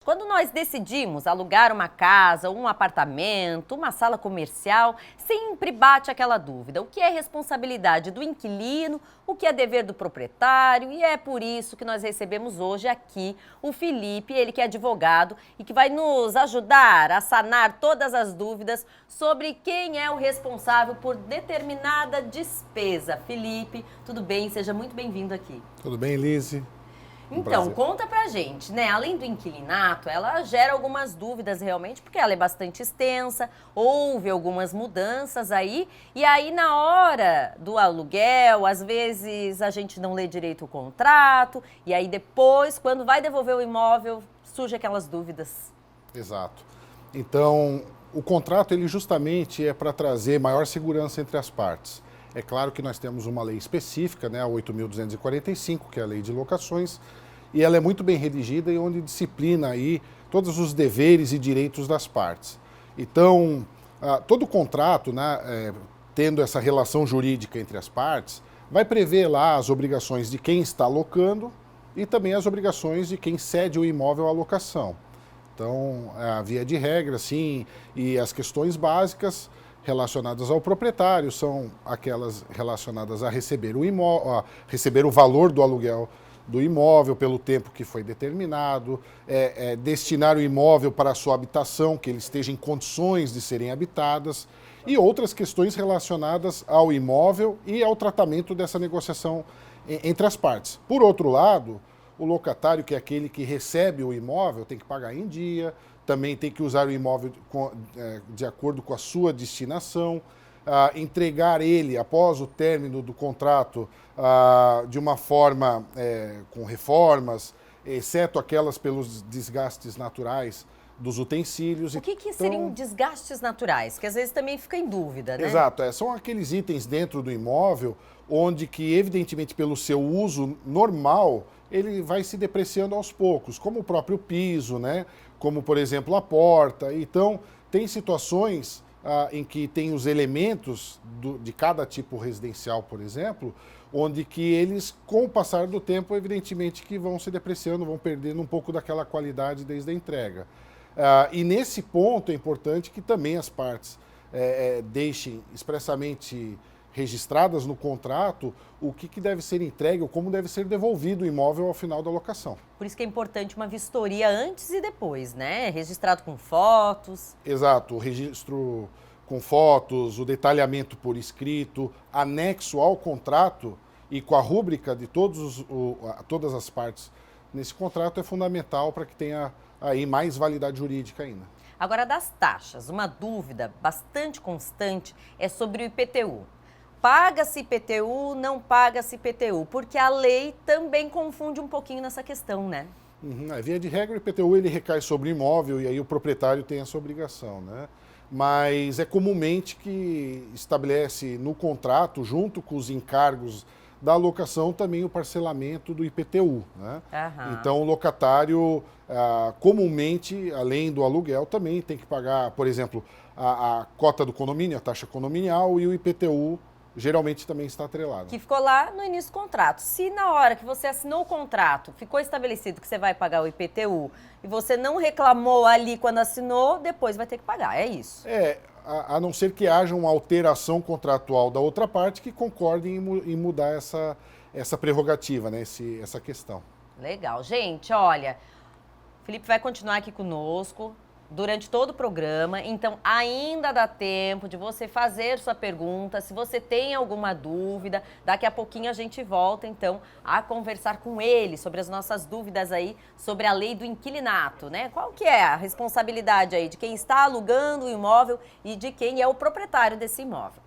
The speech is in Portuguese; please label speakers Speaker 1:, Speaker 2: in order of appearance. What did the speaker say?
Speaker 1: Quando nós decidimos alugar uma casa, um apartamento, uma sala comercial, sempre bate aquela dúvida: o que é responsabilidade do inquilino, o que é dever do proprietário? E é por isso que nós recebemos hoje aqui o Felipe, ele que é advogado e que vai nos ajudar a sanar todas as dúvidas sobre quem é o responsável por determinada despesa. Felipe, tudo bem? Seja muito bem-vindo aqui.
Speaker 2: Tudo bem, Lise?
Speaker 1: Então, conta pra gente, né? Além do inquilinato, ela gera algumas dúvidas realmente, porque ela é bastante extensa, houve algumas mudanças aí, e aí na hora do aluguel, às vezes a gente não lê direito o contrato, e aí depois, quando vai devolver o imóvel, surgem aquelas dúvidas.
Speaker 2: Exato. Então, o contrato, ele justamente é para trazer maior segurança entre as partes. É claro que nós temos uma lei específica, né, a 8.245, que é a lei de locações, e ela é muito bem redigida e onde disciplina aí todos os deveres e direitos das partes. Então, todo contrato, né, tendo essa relação jurídica entre as partes, vai prever lá as obrigações de quem está alocando e também as obrigações de quem cede o imóvel à locação. Então, a via de regra, sim, e as questões básicas relacionadas ao proprietário são aquelas relacionadas a receber o imóvel, a receber o valor do aluguel do imóvel pelo tempo que foi determinado, destinar o imóvel para a sua habitação, que ele esteja em condições de serem habitadas, e outras questões relacionadas ao imóvel e ao tratamento dessa negociação entre as partes. Por outro lado, o locatário, que é aquele que recebe o imóvel, tem que pagar em dia, também tem que usar o imóvel de acordo com a sua destinação, entregar ele após o término do contrato de uma forma com reformas, exceto aquelas pelos desgastes naturais dos utensílios.
Speaker 1: O que seriam desgastes naturais? Que às vezes também fica em dúvida, né?
Speaker 2: Exato, são aqueles itens dentro do imóvel onde que, evidentemente, pelo seu uso normal, ele vai se depreciando aos poucos, como o próprio piso, né? Como, por exemplo, a porta. Então, tem situações em que tem os elementos de cada tipo residencial, por exemplo, onde que eles, com o passar do tempo, evidentemente que vão se depreciando, vão perdendo um pouco daquela qualidade desde a entrega. E nesse ponto é importante que também as partes deixem expressamente registradas no contrato o que deve ser entregue ou como deve ser devolvido o imóvel ao final da locação.
Speaker 1: Por isso que é importante uma vistoria antes e depois, né? Registrado com fotos.
Speaker 2: Exato, o registro com fotos, o detalhamento por escrito, anexo ao contrato e com a rúbrica de todas as partes nesse contrato é fundamental para que tenha aí mais validade jurídica ainda.
Speaker 1: Agora, das taxas, uma dúvida bastante constante é sobre o IPTU. Paga-se IPTU, não paga-se IPTU? Porque a lei também confunde um pouquinho nessa questão, né?
Speaker 2: Via de regra, o IPTU ele recai sobre o imóvel e aí o proprietário tem essa obrigação, né? Mas é comumente que estabelece no contrato, junto com os encargos da locação, também o parcelamento do IPTU, né? Então, o locatário, comumente, além do aluguel, também tem que pagar, por exemplo, a cota do condomínio, a taxa condominial, e o IPTU geralmente também está atrelado.
Speaker 1: Que ficou lá no início do contrato. Se na hora que você assinou o contrato ficou estabelecido que você vai pagar o IPTU e você não reclamou ali quando assinou, depois vai ter que pagar, é isso?
Speaker 2: A não ser que haja uma alteração contratual da outra parte que concorde em mudar essa prerrogativa, né, essa questão.
Speaker 1: Legal. Gente, olha, o Felipe vai continuar aqui conosco durante todo o programa, então ainda dá tempo de você fazer sua pergunta. Se você tem alguma dúvida, daqui a pouquinho a gente volta então a conversar com ele sobre as nossas dúvidas aí sobre a lei do inquilinato, né? Qual que é a responsabilidade aí de quem está alugando o imóvel e de quem é o proprietário desse imóvel?